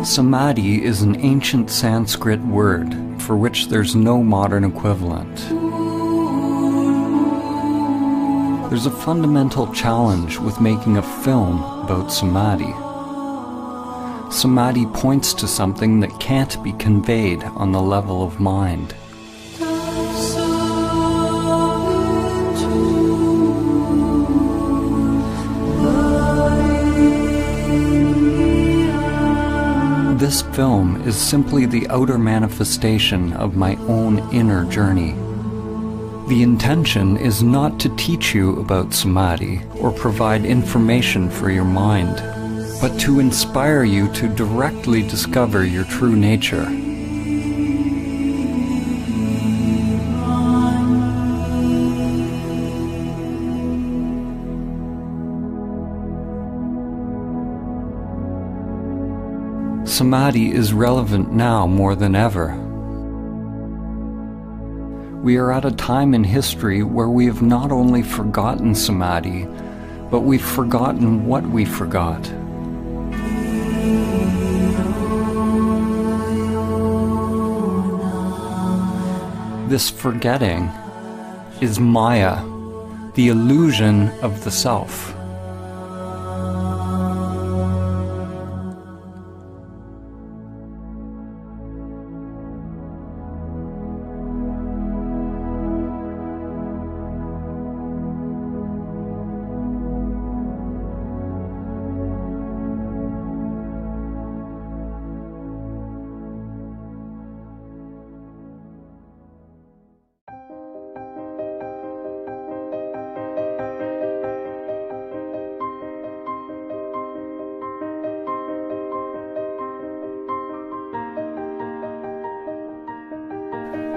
Samadhi is an ancient Sanskrit word for which there's no modern equivalent. There's a fundamental challenge with making a film about Samadhi. Samadhi points to something that can't be conveyed on the level of mind. This film is simply the outer manifestation of my own inner journey. The intention is not to teach you about Samadhi or provide information for your mind, but to inspire you to directly discover your true nature. Samadhi is relevant now more than ever. We are at a time in history where we have not only forgotten Samadhi, but we've forgotten what we forgot. This forgetting is Maya, the illusion of the self.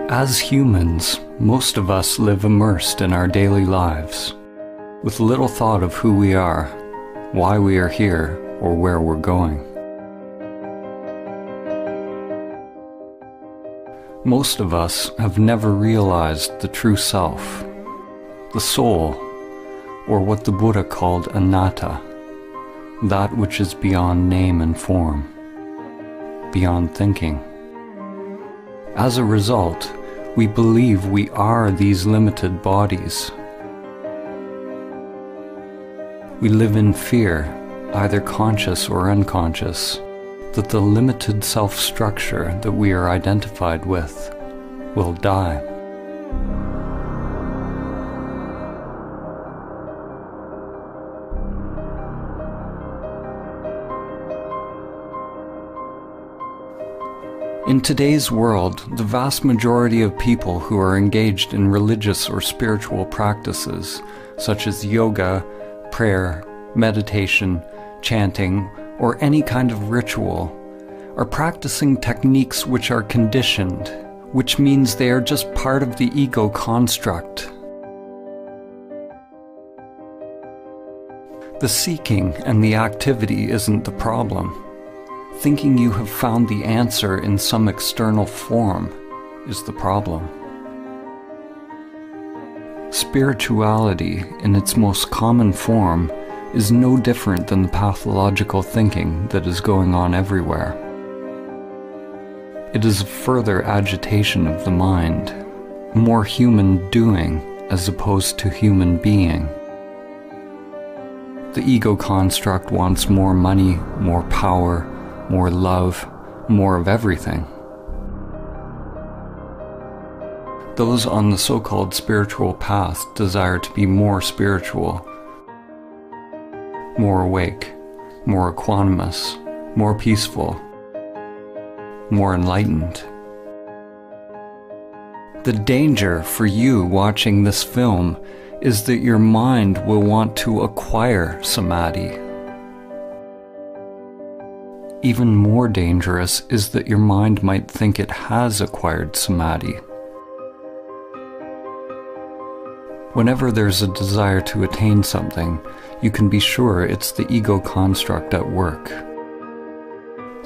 As humans, most of us live immersed in our daily lives, with little thought of who we are, why we are here, or where we're going. Most of us have never realized the true self, the soul, or what the Buddha called anatta, that which is beyond name and form, beyond thinking. As a result, we believe we are these limited bodies. We live in fear, either conscious or unconscious, that the limited self-structure that we are identified with will die. In today's world, the vast majority of people who are engaged in religious or spiritual practices, such as yoga, prayer, meditation, chanting, or any kind of ritual, are practicing techniques which are conditioned, which means they are just part of the ego construct. The seeking and the activity isn't the problem. Thinking you have found the answer in some external form is the problem. Spirituality, in its most common form, is no different than the pathological thinking that is going on everywhere. It is a further agitation of the mind, more human doing as opposed to human being. The ego construct wants more money, more power, more love, more of everything. Those on the so-called spiritual path desire to be more spiritual, more awake, more equanimous, more peaceful, more enlightened. The danger for you watching this film is that your mind will want to acquire Samadhi. Even more dangerous is that your mind might think it has acquired Samadhi. Whenever there's a desire to attain something, you can be sure it's the ego construct at work.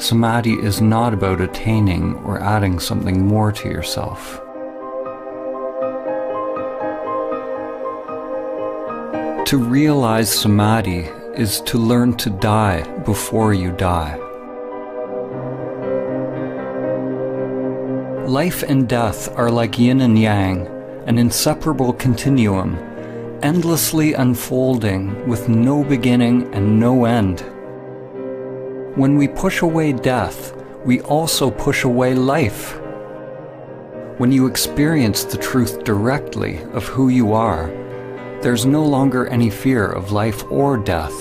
Samadhi is not about attaining or adding something more to yourself. To realize Samadhi is to learn to die before you die. Life and death are like yin and yang, an inseparable continuum, endlessly unfolding with no beginning and no end. When we push away death, we also push away life. When you experience the truth directly of who you are, there's no longer any fear of life or death.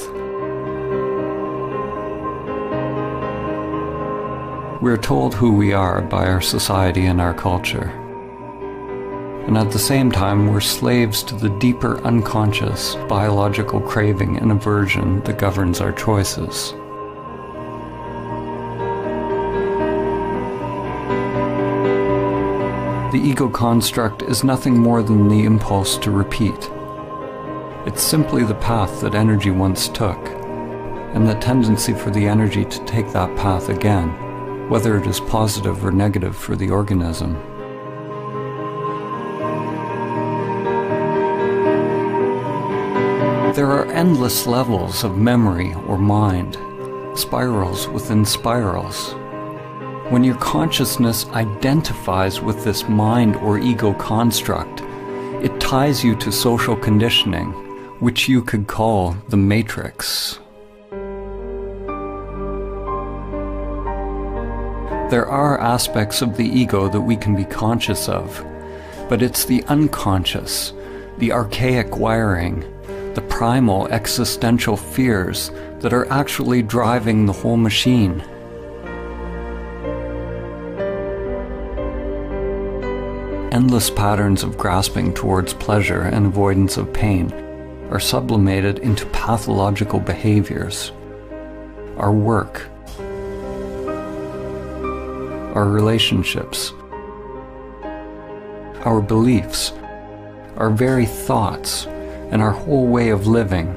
We're told who we are by our society and our culture. And at the same time, we're slaves to the deeper unconscious biological craving and aversion that governs our choices. The ego construct is nothing more than the impulse to repeat. It's simply the path that energy once took, and the tendency for the energy to take that path again, whether it is positive or negative for the organism. There are endless levels of memory or mind, spirals within spirals. When your consciousness identifies with this mind or ego construct, it ties you to social conditioning, which you could call the matrix. There are aspects of the ego that we can be conscious of, but it's the unconscious, the archaic wiring, the primal existential fears that are actually driving the whole machine. Endless patterns of grasping towards pleasure and avoidance of pain are sublimated into pathological behaviors. Our work, our relationships, our beliefs, our very thoughts, and our whole way of living.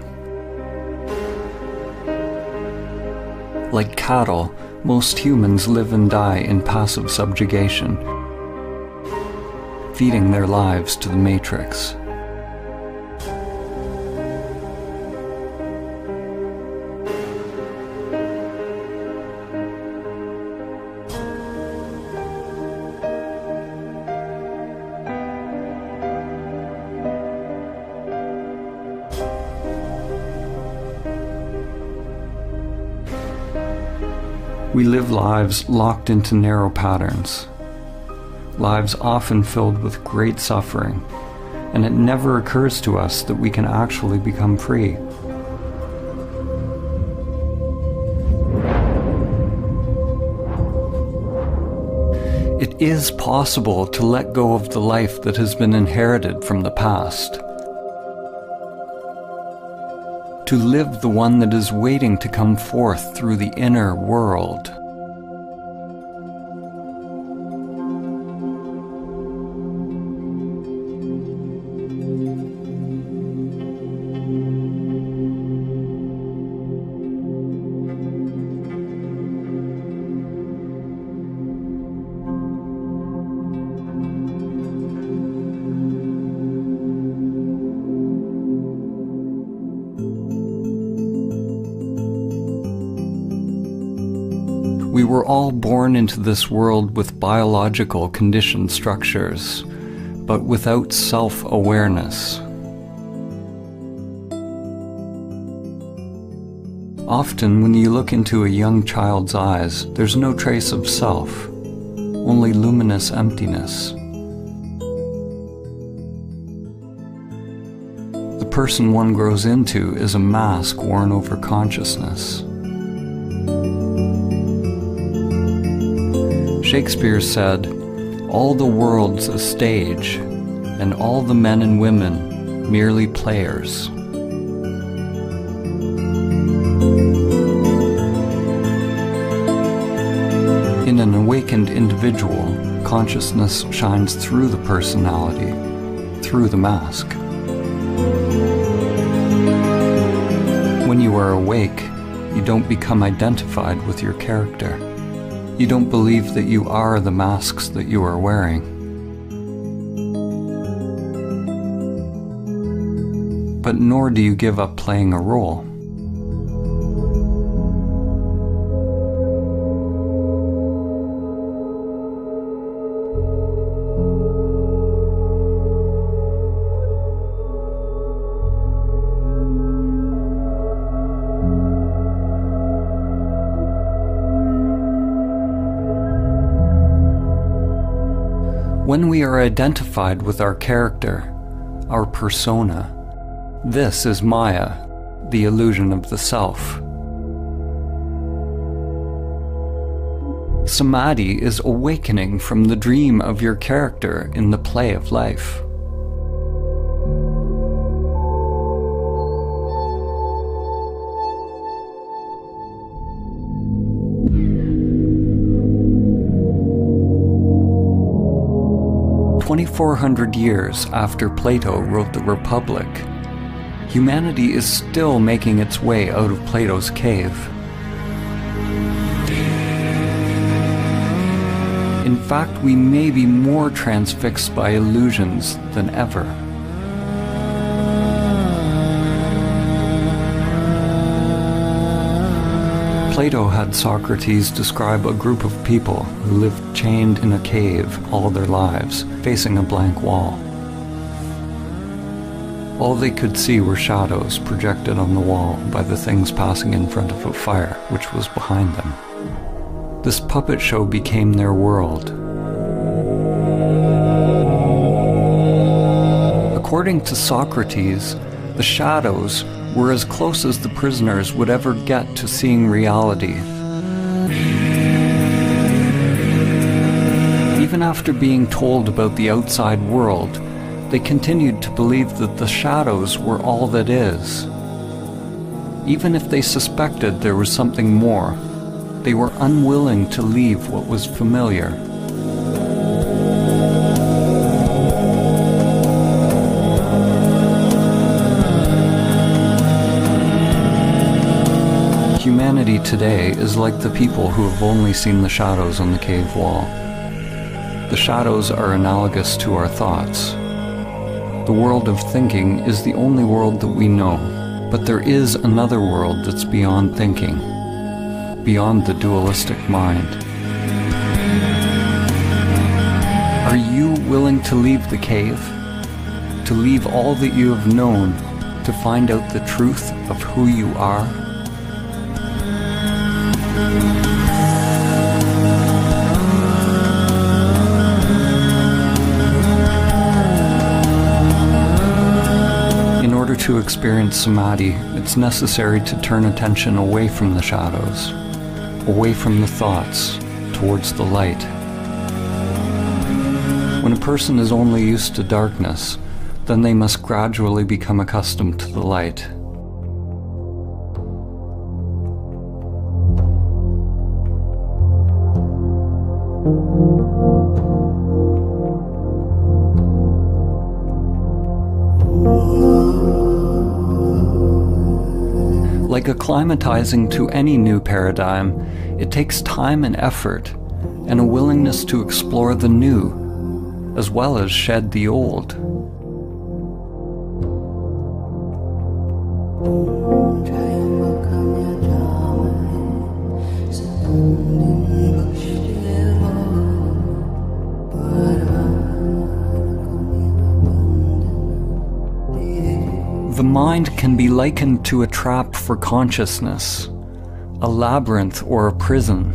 Like cattle, most humans live and die in passive subjugation, feeding their lives to the matrix. We live lives locked into narrow patterns, lives often filled with great suffering, and it never occurs to us that we can actually become free. It is possible to let go of the life that has been inherited from the past, to live the one that is waiting to come forth through the inner world. We were all born into this world with biological conditioned structures, but without self-awareness. Often, when you look into a young child's eyes, there's no trace of self, only luminous emptiness. The person one grows into is a mask worn over consciousness. Shakespeare said, "All the world's a stage, and all the men and women merely players." In an awakened individual, consciousness shines through the personality, through the mask. When you are awake, you don't become identified with your character. You don't believe that you are the masks that you are wearing. But nor do you give up playing a role. When we are identified with our character, our persona, this is Maya, the illusion of the self. Samadhi is awakening from the dream of your character in the play of life. "2,400 years after Plato wrote the Republic, humanity is still making its way out of Plato's cave. In fact, we may be more transfixed by illusions than ever. Plato had Socrates describe a group of people who lived chained in a cave all their lives, facing a blank wall. All they could see were shadows projected on the wall by the things passing in front of a fire which was behind them. This puppet show became their world. According to Socrates, the shadows were as close as the prisoners would ever get to seeing reality. Even after being told about the outside world, they continued to believe that the shadows were all that is. Even if they suspected there was something more, they were unwilling to leave what was familiar. Humanity today is like the people who have only seen the shadows on the cave wall. The shadows are analogous to our thoughts. The world of thinking is the only world that we know, but there is another world that's beyond thinking, beyond the dualistic mind. Are you willing to leave the cave? To leave all that you have known, to find out the truth of who you are? In order to experience Samadhi, it's necessary to turn attention away from the shadows, away from the thoughts, towards the light. When a person is only used to darkness, then they must gradually become accustomed to the light. Like acclimatizing to any new paradigm, it takes time and effort, and a willingness to explore the new, as well as shed the old. The mind can be likened to a trap for consciousness, a labyrinth or a prison.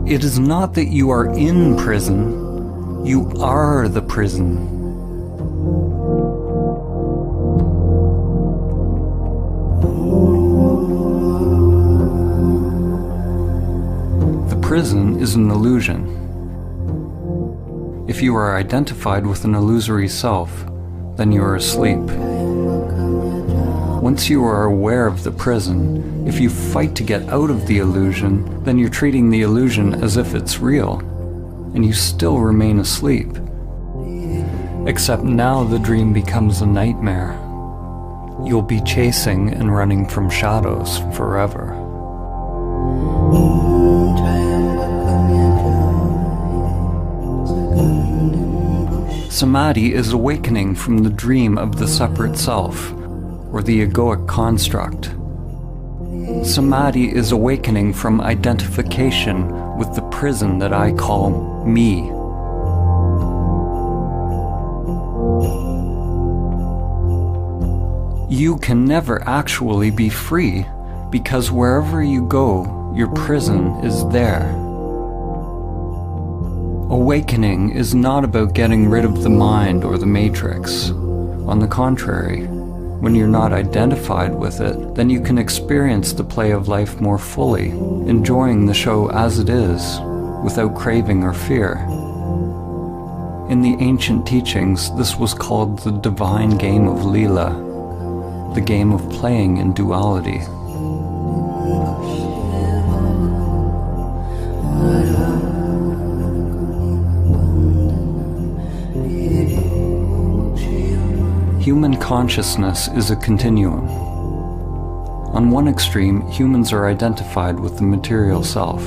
It is not that you are in prison, you are the prison. The prison is an illusion. If you are identified with an illusory self, then you are asleep. Once you are aware of the prison, if you fight to get out of the illusion, then you're treating the illusion as if it's real, and you still remain asleep. Except now the dream becomes a nightmare. You'll be chasing and running from shadows forever. Samadhi is awakening from the dream of the separate self, or the egoic construct. Samadhi is awakening from identification with the prison that I call me. You can never actually be free because wherever you go, your prison is there. Awakening is not about getting rid of the mind or the matrix. On the contrary, when you're not identified with it, then you can experience the play of life more fully, enjoying the show as it is, without craving or fear. In the ancient teachings, this was called the divine game of Leela, the game of playing in duality. Human consciousness is a continuum. On one extreme, humans are identified with the material self.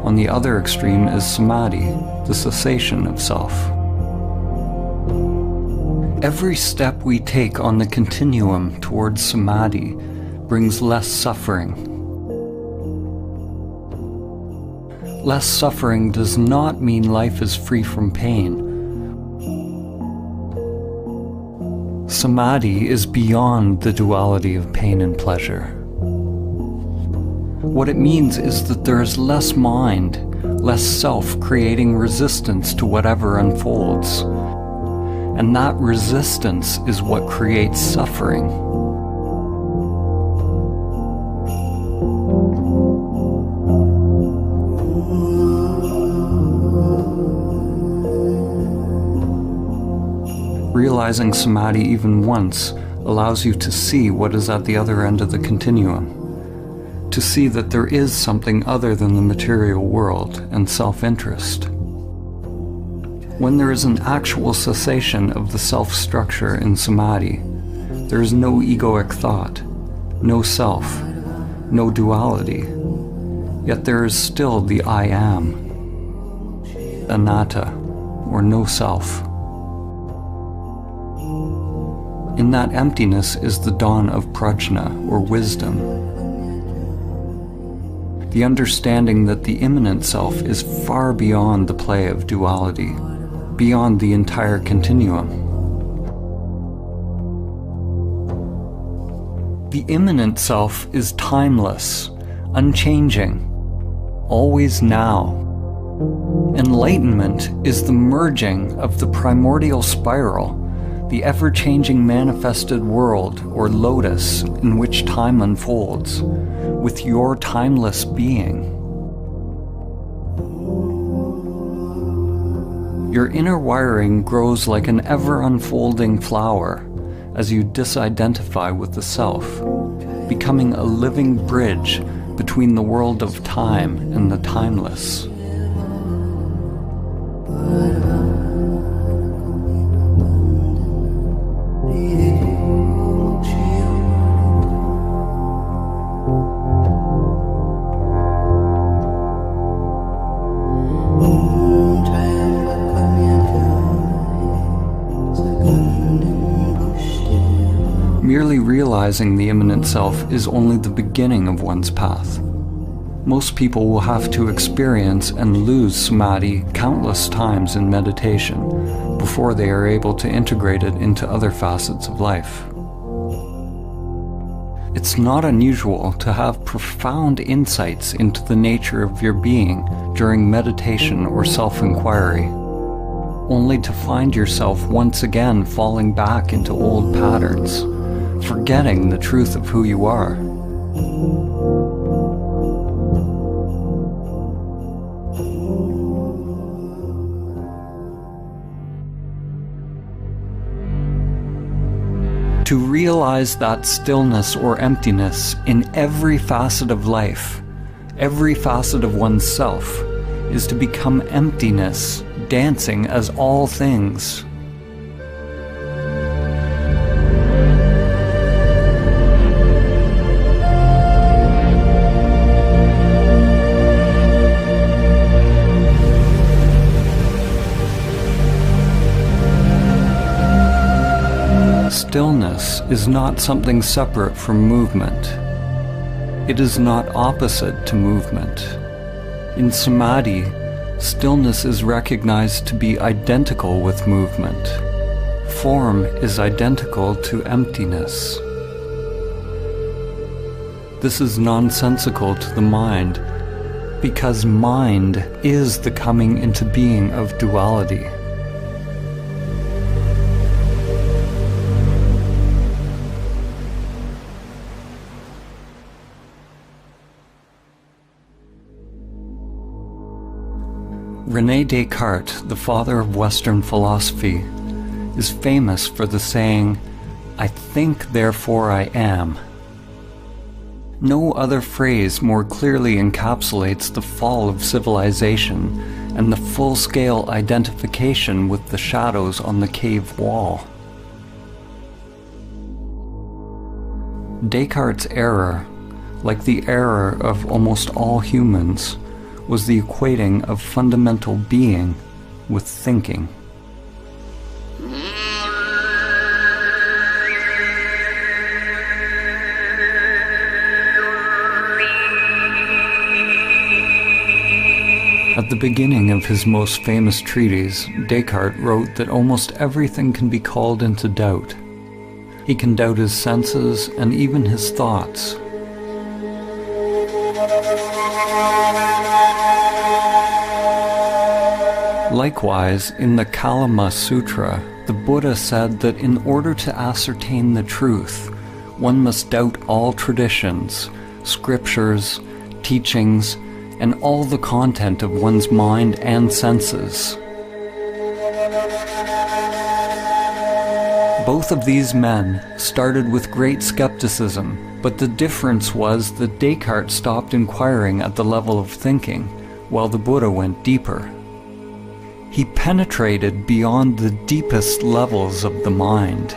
On the other extreme is Samadhi, the cessation of self. Every step we take on the continuum towards Samadhi brings less suffering. Less suffering does not mean life is free from pain. Samadhi is beyond the duality of pain and pleasure. What it means is that there is less mind, less self creating resistance to whatever unfolds. And that resistance is what creates suffering. Realizing Samadhi even once allows you to see what is at the other end of the continuum, to see that there is something other than the material world and self-interest. When there is an actual cessation of the self-structure in Samadhi, there is no egoic thought, no self, no duality, yet there is still the I am, anatta, or no self. In that emptiness is the dawn of prajna, or wisdom. The understanding that the immanent self is far beyond the play of duality, beyond the entire continuum. The immanent self is timeless, unchanging, always now. Enlightenment is the merging of the primordial spiral, the ever-changing manifested world, or lotus, in which time unfolds, with your timeless being. Your inner wiring grows like an ever-unfolding flower as you disidentify with the self, becoming a living bridge between the world of time and the timeless. Merely realizing the immanent self is only the beginning of one's path. Most people will have to experience and lose Samadhi countless times in meditation before they are able to integrate it into other facets of life. It's not unusual to have profound insights into the nature of your being during meditation or self-inquiry, only to find yourself once again falling back into old patterns, forgetting the truth of who you are. To realize that stillness or emptiness in every facet of life, every facet of oneself, is to become emptiness, dancing as all things. Stillness is not something separate from movement. It is not opposite to movement. In Samadhi, stillness is recognized to be identical with movement. Form is identical to emptiness. This is nonsensical to the mind, because mind is the coming into being of duality. René Descartes, the father of Western philosophy, is famous for the saying, "I think, therefore I am." No other phrase more clearly encapsulates the fall of civilization and the full-scale identification with the shadows on the cave wall. Descartes' error, like the error of almost all humans, was the equating of fundamental being with thinking. At the beginning of his most famous treatise, Descartes wrote that almost everything can be called into doubt. He can doubt his senses and even his thoughts. Likewise, in the Kalama Sutra, the Buddha said that in order to ascertain the truth, one must doubt all traditions, scriptures, teachings, and all the content of one's mind and senses. Both of these men started with great skepticism, but the difference was that Descartes stopped inquiring at the level of thinking, while the Buddha went deeper. He penetrated beyond the deepest levels of the mind.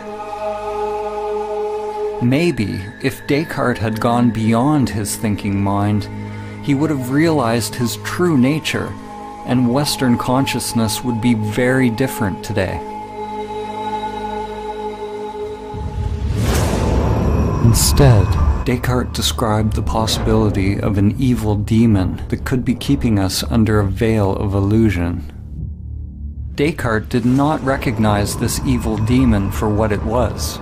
Maybe, if Descartes had gone beyond his thinking mind, he would have realized his true nature, and Western consciousness would be very different today. Instead, Descartes described the possibility of an evil demon that could be keeping us under a veil of illusion. Descartes did not recognize this evil demon for what it was.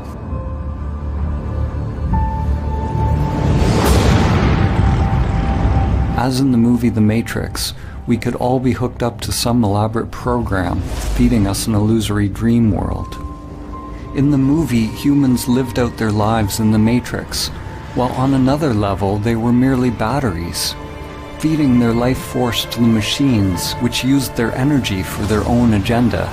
As in the movie The Matrix, we could all be hooked up to some elaborate program, feeding us an illusory dream world. In the movie, humans lived out their lives in the Matrix, while on another level they were merely batteries, feeding their life force to the machines, which used their energy for their own agenda.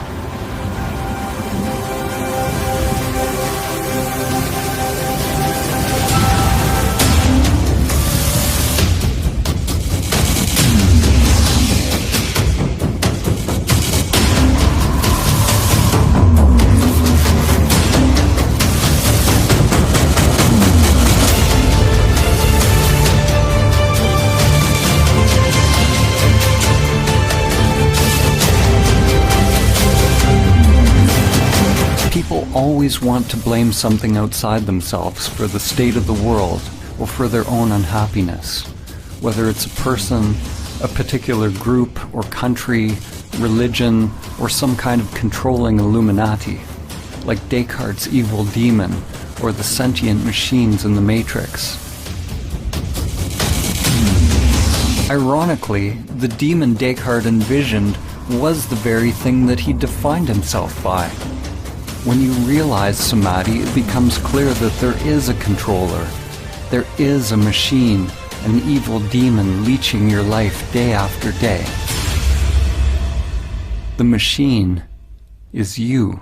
People always want to blame something outside themselves for the state of the world or for their own unhappiness, whether it's a person, a particular group or country, religion, or some kind of controlling Illuminati, like Descartes' evil demon or the sentient machines in the Matrix. Ironically, the demon Descartes envisioned was the very thing that he defined himself by. When you realize Samadhi, it becomes clear that there is a controller. There is a machine, an evil demon leeching your life day after day. The machine is you.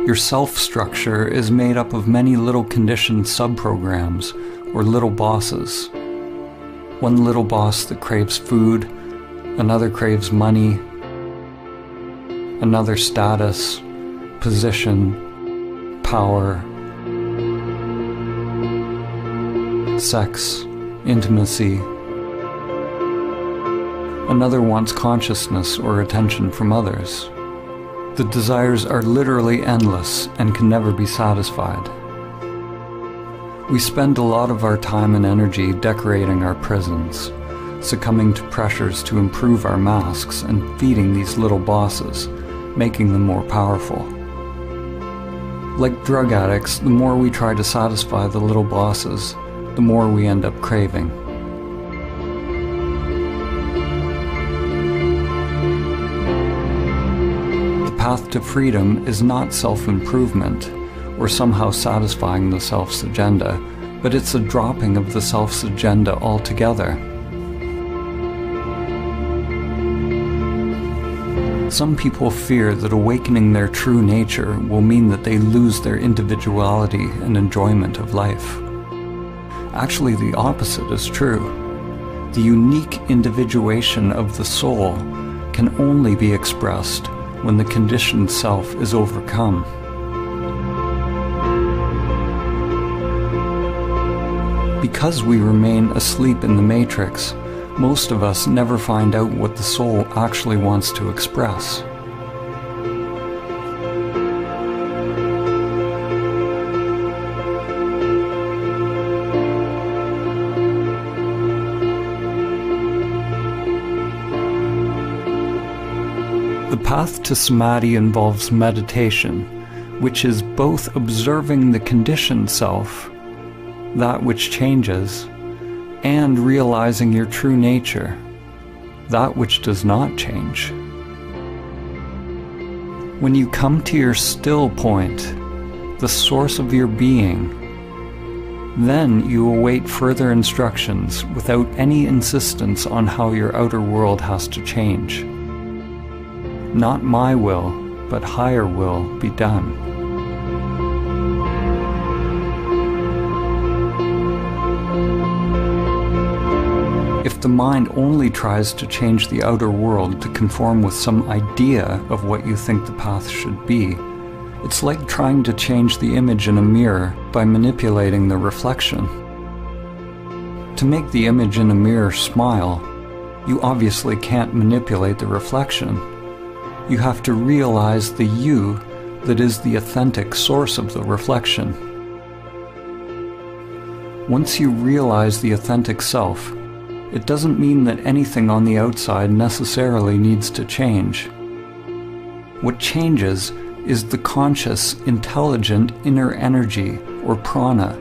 Your self-structure is made up of many little conditioned subprograms, or little bosses. One little boss that craves food, another craves money, another status, position, power, sex, intimacy. Another wants consciousness or attention from others. The desires are literally endless and can never be satisfied. We spend a lot of our time and energy decorating our prisons, succumbing to pressures to improve our masks and feeding these little bosses, making them more powerful. Like drug addicts, the more we try to satisfy the little bosses, the more we end up craving. The path to freedom is not self-improvement, or somehow satisfying the self's agenda, but it's a dropping of the self's agenda altogether. Some people fear that awakening their true nature will mean that they lose their individuality and enjoyment of life. Actually, the opposite is true. The unique individuation of the soul can only be expressed when the conditioned self is overcome. Because we remain asleep in the matrix, most of us never find out what the soul actually wants to express. The path to Samadhi involves meditation, which is both observing the conditioned self, that which changes, and realizing your true nature, that which does not change. When you come to your still point, the source of your being, then you await further instructions without any insistence on how your outer world has to change. Not my will, but higher will be done. If the mind only tries to change the outer world to conform with some idea of what you think the path should be, it's like trying to change the image in a mirror by manipulating the reflection. To make the image in a mirror smile, you obviously can't manipulate the reflection. You have to realize the you that is the authentic source of the reflection. Once you realize the authentic self, it doesn't mean that anything on the outside necessarily needs to change. What changes is the conscious, intelligent inner energy, or prana,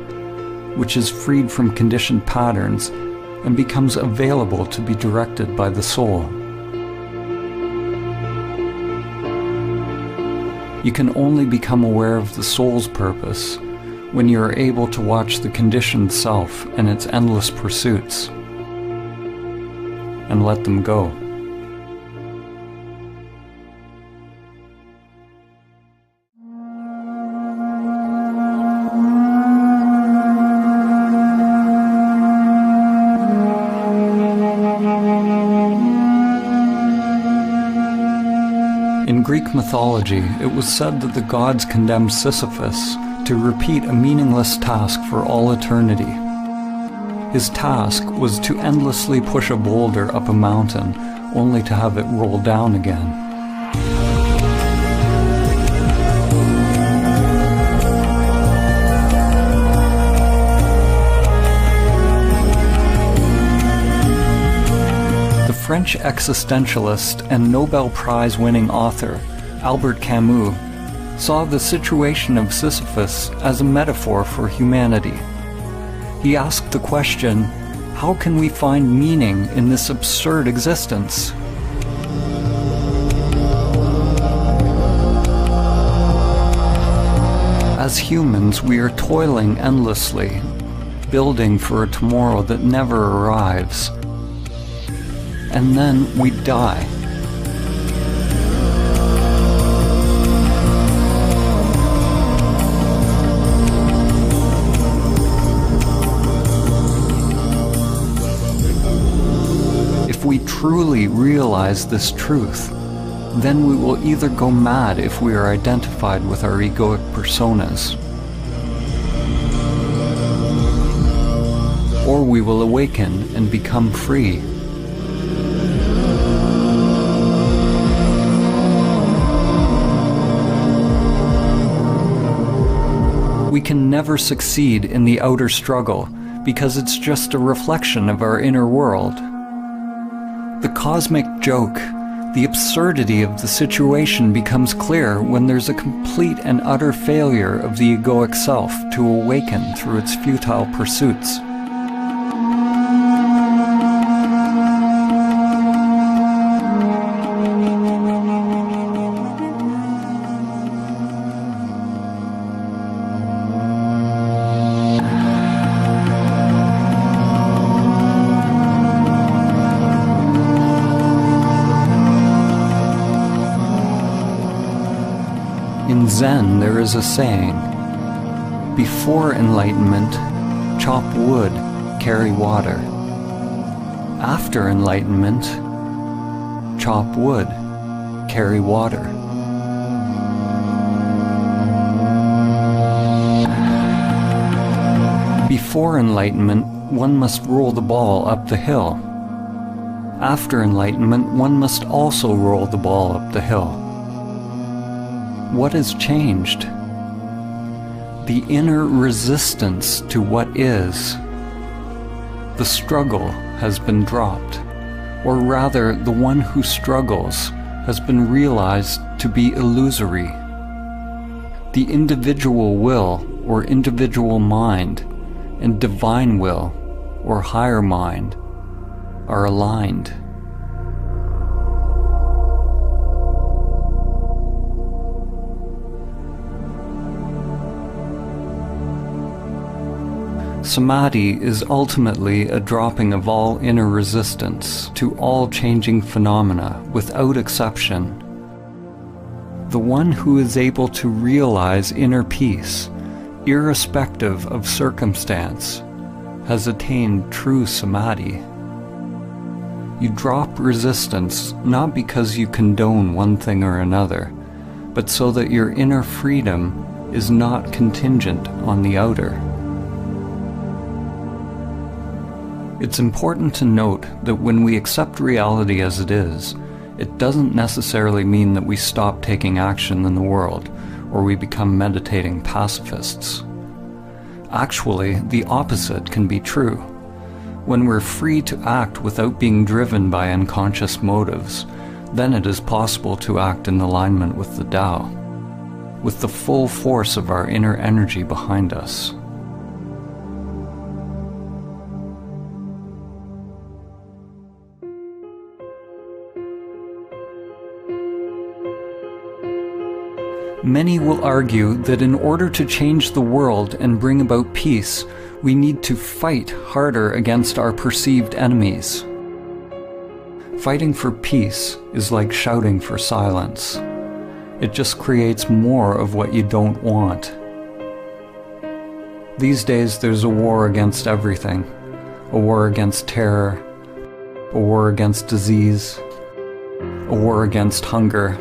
which is freed from conditioned patterns and becomes available to be directed by the soul. You can only become aware of the soul's purpose when you are able to watch the conditioned self and its endless pursuits, and let them go. In Greek mythology, it was said that the gods condemned Sisyphus to repeat a meaningless task for all eternity. His task was to endlessly push a boulder up a mountain, only to have it roll down again. The French existentialist and Nobel Prize-winning author, Albert Camus, saw the situation of Sisyphus as a metaphor for humanity. He asked the question, how can we find meaning in this absurd existence? As humans, we are toiling endlessly, building for a tomorrow that never arrives. And then we die. If we truly realize this truth, then we will either go mad if we are identified with our egoic personas, or we will awaken and become free. We can never succeed in the outer struggle because it's just a reflection of our inner world. The cosmic joke, the absurdity of the situation becomes clear when there's a complete and utter failure of the egoic self to awaken through its futile pursuits. In Zen, there is a saying, before enlightenment, chop wood, carry water. After enlightenment, chop wood, carry water. Before enlightenment, one must roll the ball up the hill. After enlightenment, one must also roll the ball up the hill. What has changed? The inner resistance to what is. The struggle has been dropped, or rather, the one who struggles has been realized to be illusory. The individual will, or individual mind, and divine will, or higher mind, are aligned. Samadhi is ultimately a dropping of all inner resistance to all changing phenomena without exception. The one who is able to realize inner peace, irrespective of circumstance, has attained true Samadhi. You drop resistance not because you condone one thing or another, but so that your inner freedom is not contingent on the outer. It's important to note that when we accept reality as it is, it doesn't necessarily mean that we stop taking action in the world, or we become meditating pacifists. Actually, the opposite can be true. When we're free to act without being driven by unconscious motives, then it is possible to act in alignment with the Tao, with the full force of our inner energy behind us. Many will argue that in order to change the world and bring about peace, we need to fight harder against our perceived enemies. Fighting for peace is like shouting for silence. It just creates more of what you don't want. These days there's a war against everything. A war against terror, a war against disease, a war against hunger.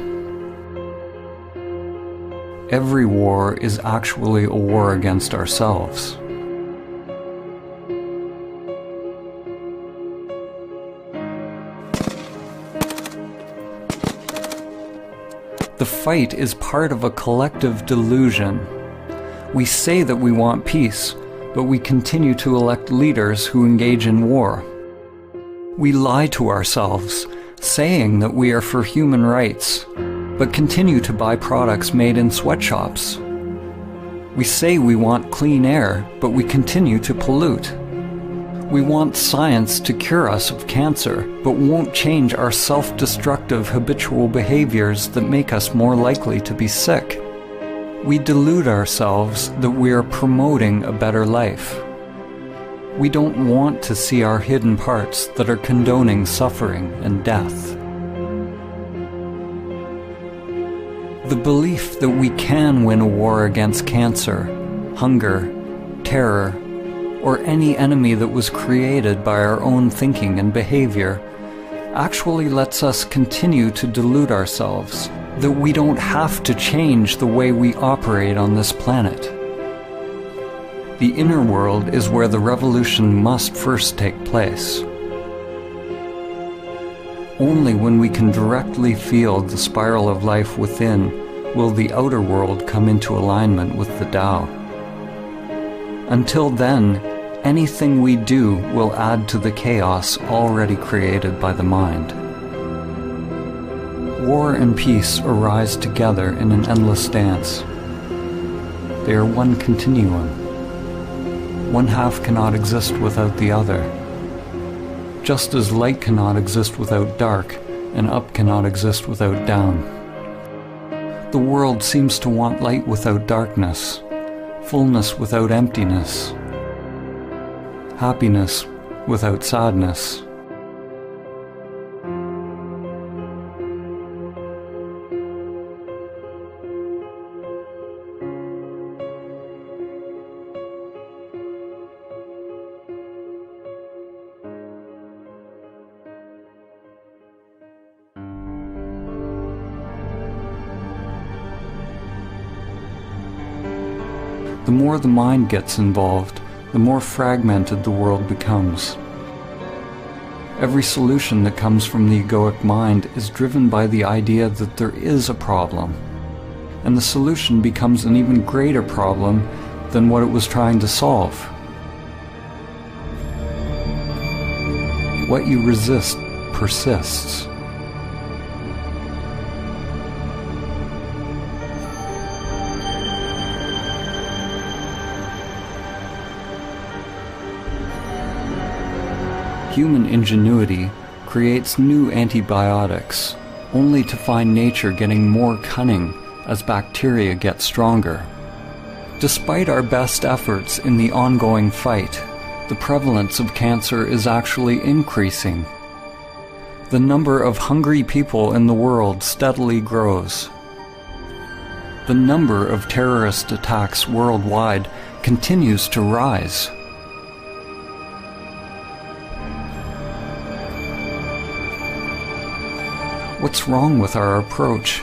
Every war is actually a war against ourselves. The fight is part of a collective delusion. We say that we want peace, but we continue to elect leaders who engage in war. We lie to ourselves, saying that we are for human rights, but continue to buy products made in sweatshops. We say we want clean air, but we continue to pollute. We want science to cure us of cancer, but won't change our self-destructive habitual behaviors that make us more likely to be sick. We delude ourselves that we are promoting a better life. We don't want to see our hidden parts that are condoning suffering and death. The belief that we can win a war against cancer, hunger, terror, or any enemy that was created by our own thinking and behavior actually lets us continue to delude ourselves that we don't have to change the way we operate on this planet. The inner world is where the revolution must first take place. Only when we can directly feel the spiral of life within will the outer world come into alignment with the Tao. Until then, anything we do will add to the chaos already created by the mind. War and peace arise together in an endless dance. They are one continuum. One half cannot exist without the other. Just as light cannot exist without dark, and up cannot exist without down. The world seems to want light without darkness, fullness without emptiness, happiness without sadness. The more the mind gets involved, the more fragmented the world becomes. Every solution that comes from the egoic mind is driven by the idea that there is a problem, and the solution becomes an even greater problem than what it was trying to solve. What you resist persists. Human ingenuity creates new antibiotics, only to find nature getting more cunning as bacteria get stronger. Despite our best efforts in the ongoing fight, the prevalence of cancer is actually increasing. The number of hungry people in the world steadily grows. The number of terrorist attacks worldwide continues to rise. What's wrong with our approach?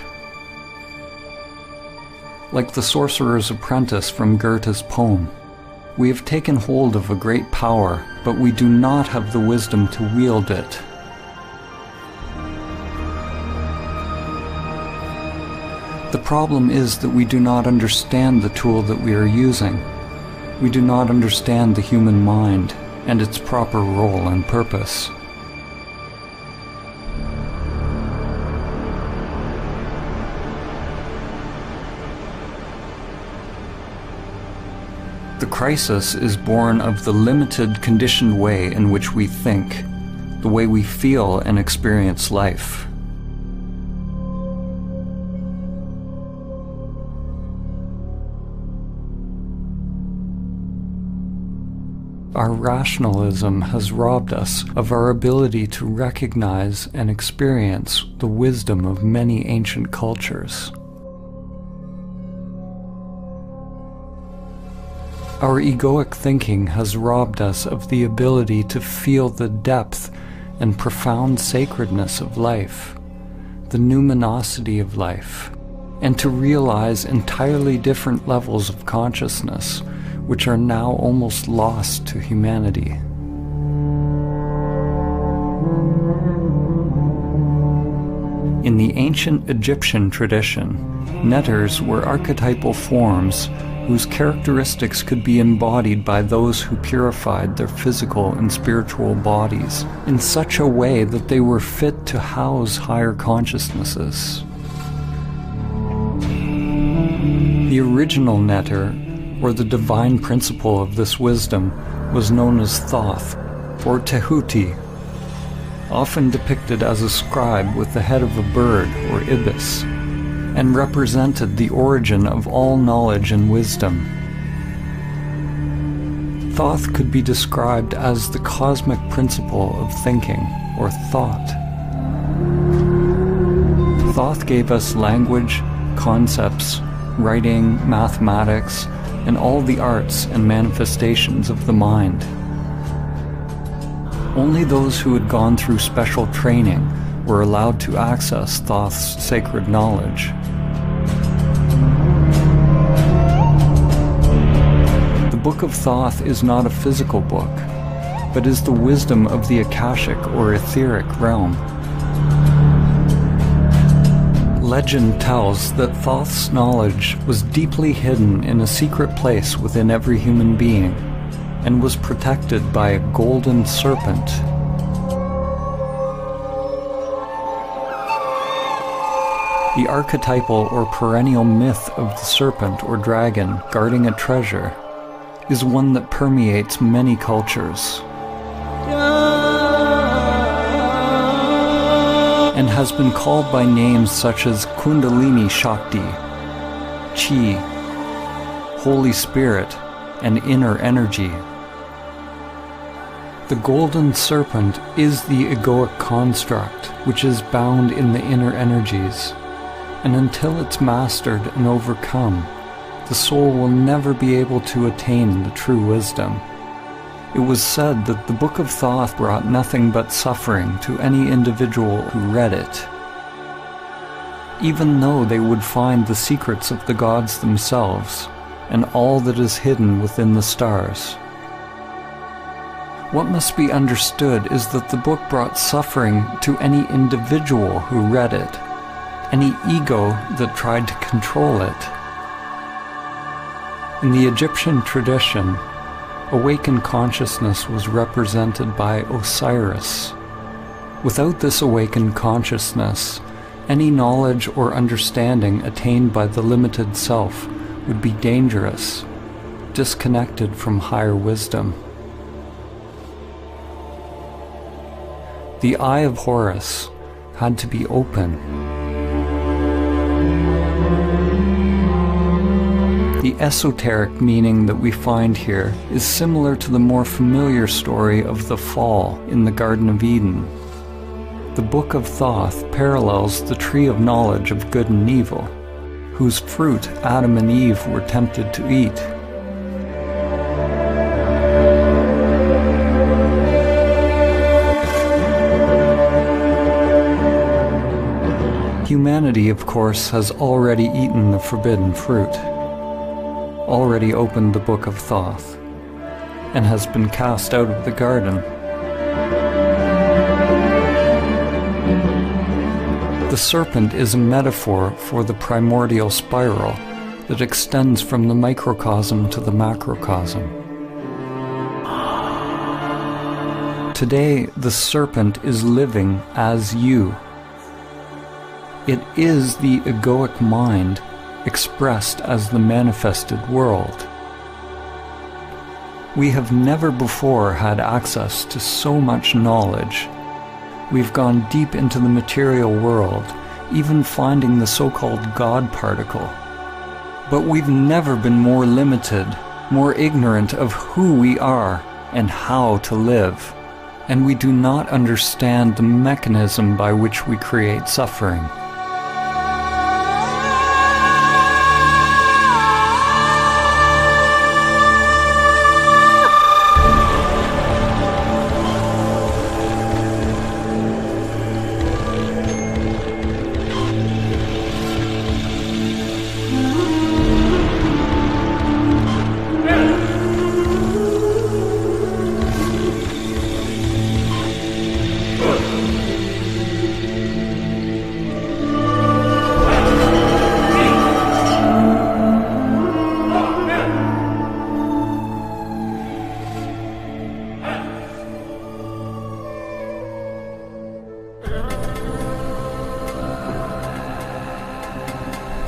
Like the sorcerer's apprentice from Goethe's poem, we have taken hold of a great power, but we do not have the wisdom to wield it. The problem is that we do not understand the tool that we are using. We do not understand the human mind and its proper role and purpose. The crisis is born of the limited, conditioned way in which we think, the way we feel and experience life. Our rationalism has robbed us of our ability to recognize and experience the wisdom of many ancient cultures. Our egoic thinking has robbed us of the ability to feel the depth and profound sacredness of life, the numinosity of life, and to realize entirely different levels of consciousness, which are now almost lost to humanity. In the ancient Egyptian tradition, netters were archetypal forms whose characteristics could be embodied by those who purified their physical and spiritual bodies in such a way that they were fit to house higher consciousnesses. The original netter, or the divine principle of this wisdom, was known as Thoth, or Tehuti, often depicted as a scribe with the head of a bird or ibis, and represented the origin of all knowledge and wisdom. Thoth could be described as the cosmic principle of thinking, or thought. Thoth gave us language, concepts, writing, mathematics, and all the arts and manifestations of the mind. Only those who had gone through special training were allowed to access Thoth's sacred knowledge. The Book of Thoth is not a physical book, but is the wisdom of the Akashic or etheric realm. Legend tells that Thoth's knowledge was deeply hidden in a secret place within every human being, and was protected by a golden serpent. The archetypal or perennial myth of the serpent or dragon guarding a treasure is one that permeates many cultures and has been called by names such as Kundalini Shakti, Chi, Holy Spirit, and inner energy. The golden serpent is the egoic construct which is bound in the inner energies, and until it's mastered and overcome, the soul will never be able to attain the true wisdom. It was said that the Book of Thoth brought nothing but suffering to any individual who read it, even though they would find the secrets of the gods themselves and all that is hidden within the stars. What must be understood is that the book brought suffering to any individual who read it, any ego that tried to control it. In the Egyptian tradition, awakened consciousness was represented by Osiris. Without this awakened consciousness, any knowledge or understanding attained by the limited self would be dangerous, disconnected from higher wisdom. The eye of Horus had to be open. The esoteric meaning that we find here is similar to the more familiar story of the fall in the Garden of Eden. The Book of Thoth parallels the tree of knowledge of good and evil, whose fruit Adam and Eve were tempted to eat. Humanity, of course, has already eaten the forbidden fruit, already opened the Book of Thoth, and has been cast out of the garden. The serpent is a metaphor for the primordial spiral that extends from the microcosm to the macrocosm. Today, the serpent is living as you. It is the egoic mind expressed as the manifested world. We have never before had access to so much knowledge. We've gone deep into the material world, even finding the so-called God particle. But we've never been more limited, more ignorant of who we are and how to live. And we do not understand the mechanism by which we create suffering.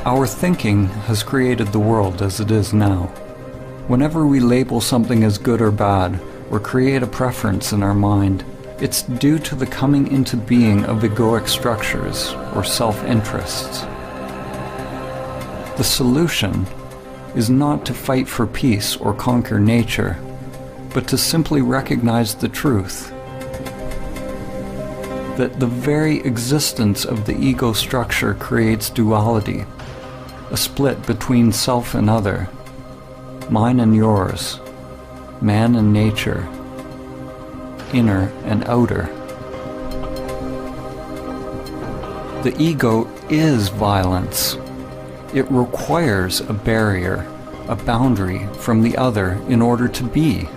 Our thinking has created the world as it is now. Whenever we label something as good or bad, or create a preference in our mind, it's due to the coming into being of egoic structures, or self-interests. The solution is not to fight for peace or conquer nature, but to simply recognize the truth that the very existence of the ego structure creates duality, a split between self and other, mine and yours, man and nature, inner and outer. The ego is violence. It requires a barrier, a boundary from the other in order to be.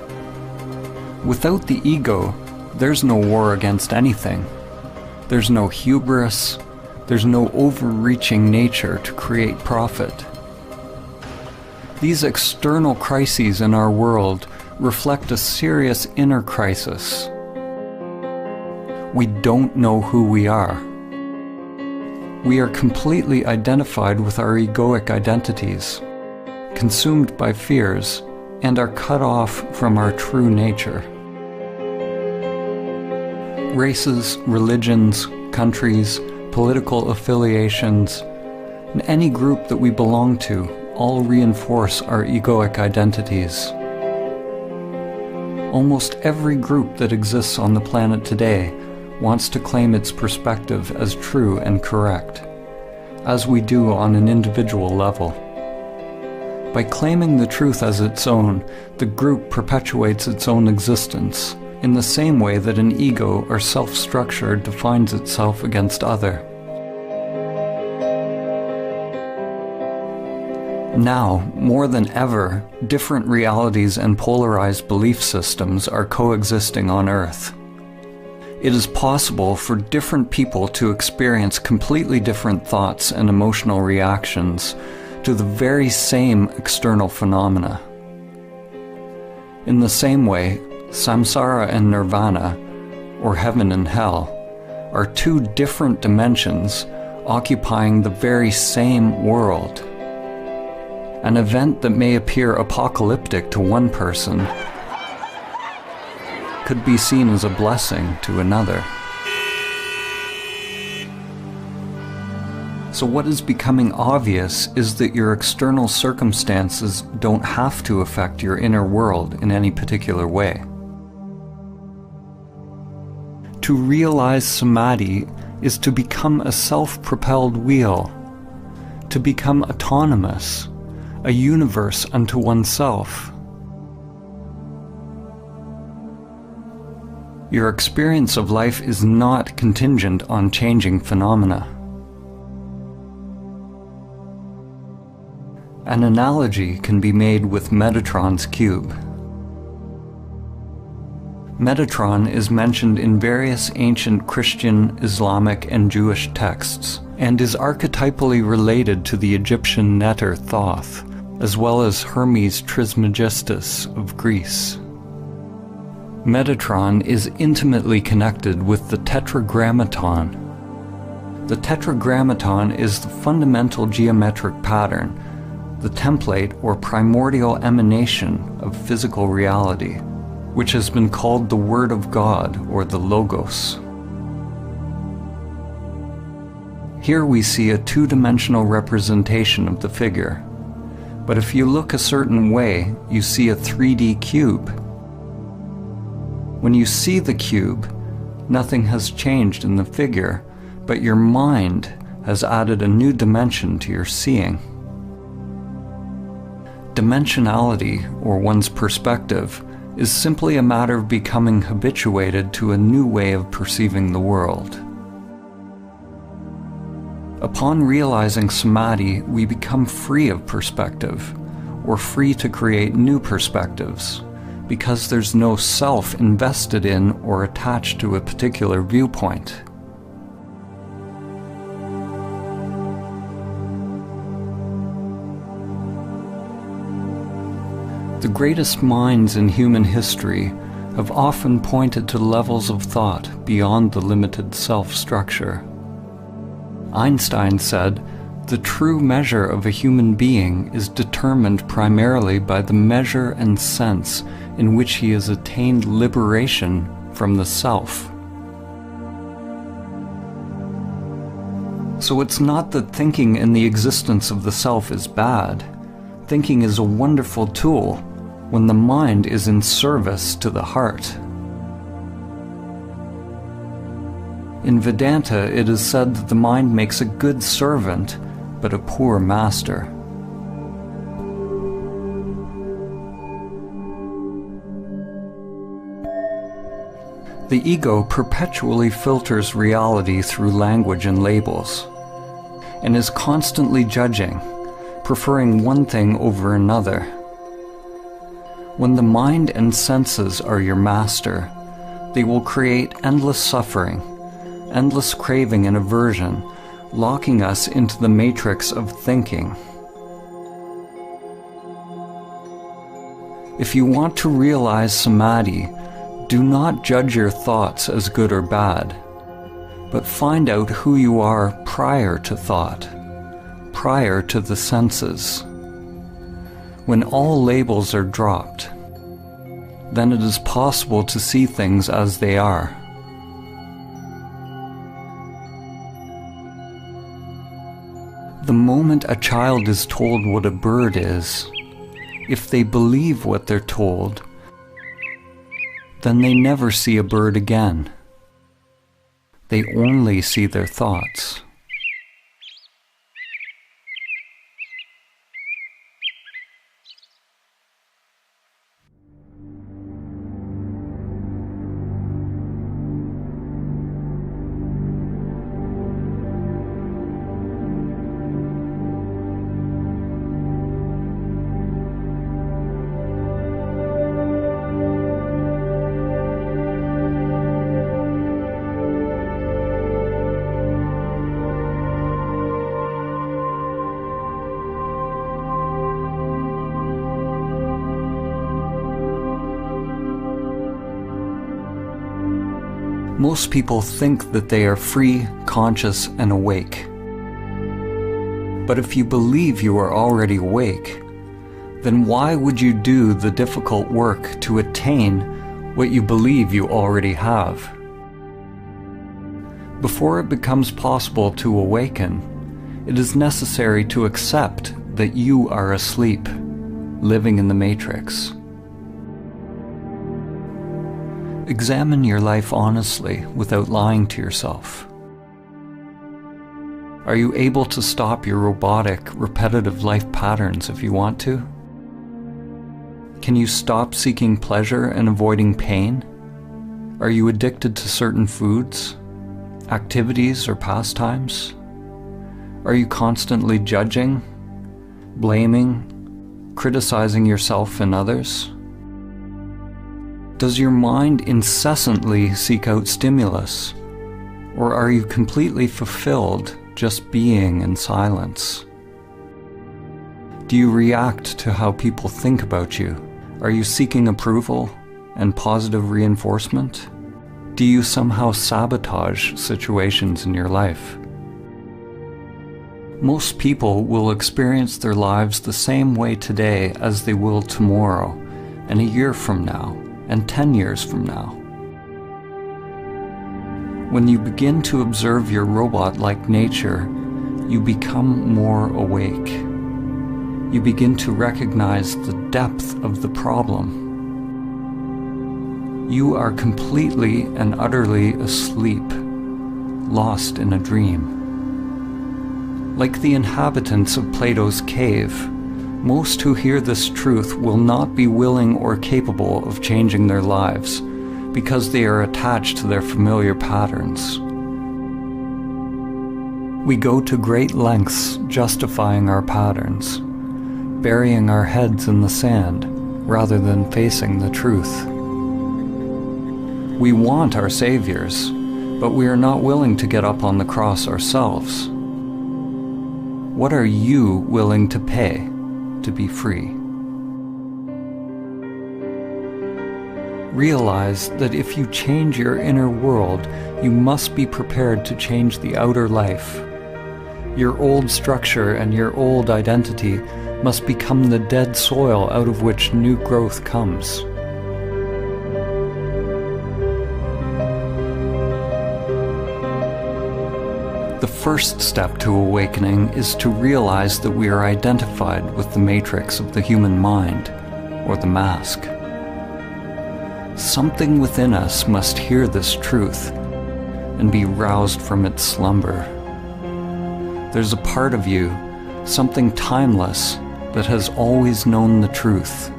Without the ego, there's no war against anything. There's no hubris. There's no overreaching nature to create profit. These external crises in our world reflect a serious inner crisis. We don't know who we are. We are completely identified with our egoic identities, consumed by fears, and are cut off from our true nature. Races, religions, countries, political affiliations, and any group that we belong to all reinforce our egoic identities. Almost every group that exists on the planet today wants to claim its perspective as true and correct, as we do on an individual level. By claiming the truth as its own, the group perpetuates its own existence, in the same way that an ego or self-structure defines itself against other. Now, more than ever, different realities and polarized belief systems are coexisting on Earth. It is possible for different people to experience completely different thoughts and emotional reactions to the very same external phenomena. In the same way, samsara and nirvana, or heaven and hell, are two different dimensions occupying the very same world. An event that may appear apocalyptic to one person could be seen as a blessing to another. So what is becoming obvious is that your external circumstances don't have to affect your inner world in any particular way. To realize Samadhi is to become a self-propelled wheel, to become autonomous, a universe unto oneself. Your experience of life is not contingent on changing phenomena. An analogy can be made with Metatron's cube. Metatron is mentioned in various ancient Christian, Islamic, and Jewish texts, and is archetypally related to the Egyptian Neter Thoth, as well as Hermes Trismegistus of Greece. Metatron is intimately connected with the Tetragrammaton. The Tetragrammaton is the fundamental geometric pattern, the template or primordial emanation of physical reality, which has been called the Word of God or the Logos. Here we see a two-dimensional representation of the figure, but if you look a certain way, you see a 3D cube. When you see the cube, nothing has changed in the figure, but your mind has added a new dimension to your seeing. Dimensionality, or one's perspective, is simply a matter of becoming habituated to a new way of perceiving the world. Upon realizing Samadhi, we become free of perspective, or free to create new perspectives, because there's no self invested in or attached to a particular viewpoint. The greatest minds in human history have often pointed to levels of thought beyond the limited self-structure. Einstein said, "The true measure of a human being is determined primarily by the measure and sense in which he has attained liberation from the self." So it's not that thinking in the existence of the self is bad. Thinking is a wonderful tool when the mind is in service to the heart. In Vedanta, it is said that the mind makes a good servant, but a poor master. The ego perpetually filters reality through language and labels, and is constantly judging, preferring one thing over another. When the mind and senses are your master, they will create endless suffering, endless craving and aversion, locking us into the matrix of thinking. If you want to realize Samadhi, do not judge your thoughts as good or bad, but find out who you are prior to thought, prior to the senses. When all labels are dropped, then it is possible to see things as they are. The moment a child is told what a bird is, if they believe what they're told, then they never see a bird again. They only see their thoughts. Most people think that they are free, conscious, and awake. But if you believe you are already awake, then why would you do the difficult work to attain what you believe you already have? Before it becomes possible to awaken, it is necessary to accept that you are asleep, living in the matrix. Examine your life honestly without lying to yourself. Are you able to stop your robotic, repetitive life patterns if you want to? Can you stop seeking pleasure and avoiding pain? Are you addicted to certain foods, activities, or pastimes? Are you constantly judging, blaming, criticizing yourself and others? Does your mind incessantly seek out stimulus, or are you completely fulfilled just being in silence? Do you react to how people think about you? Are you seeking approval and positive reinforcement? Do you somehow sabotage situations in your life? Most people will experience their lives the same way today as they will tomorrow, and a year from now, and 10 years from now. When you begin to observe your robot-like nature, you become more awake. You begin to recognize the depth of the problem. You are completely and utterly asleep, lost in a dream. Like the inhabitants of Plato's cave, most who hear this truth will not be willing or capable of changing their lives because they are attached to their familiar patterns. We go to great lengths justifying our patterns, burying our heads in the sand rather than facing the truth. We want our saviors, but we are not willing to get up on the cross ourselves. What are you willing to pay to be free? Realize that if you change your inner world, you must be prepared to change the outer life. Your old structure and your old identity must become the dead soil out of which new growth comes. The first step to awakening is to realize that we are identified with the matrix of the human mind, or the mask. Something within us must hear this truth and be roused from its slumber. There's a part of you, something timeless, that has always known the truth.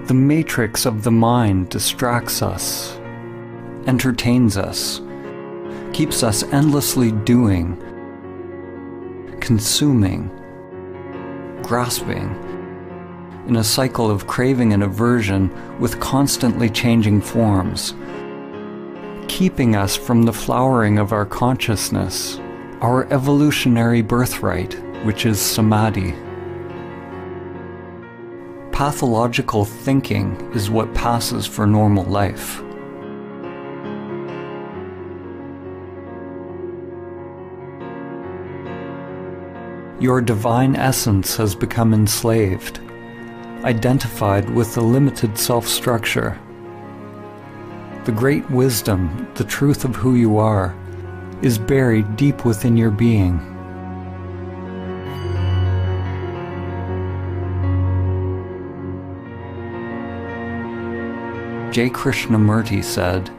The matrix of the mind distracts us, entertains us, keeps us endlessly doing, consuming, grasping, in a cycle of craving and aversion with constantly changing forms, keeping us from the flowering of our consciousness, our evolutionary birthright, which is Samadhi. Pathological thinking is what passes for normal life. Your divine essence has become enslaved, identified with the limited self-structure. The great wisdom, the truth of who you are, is buried deep within your being. J. Krishnamurti said,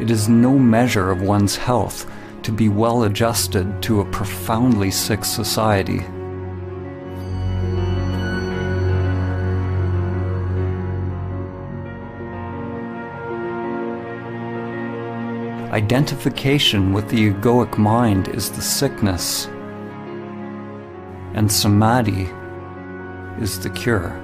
"It is no measure of one's health to be well adjusted to a profoundly sick society." Identification with the egoic mind is the sickness, and Samadhi is the cure.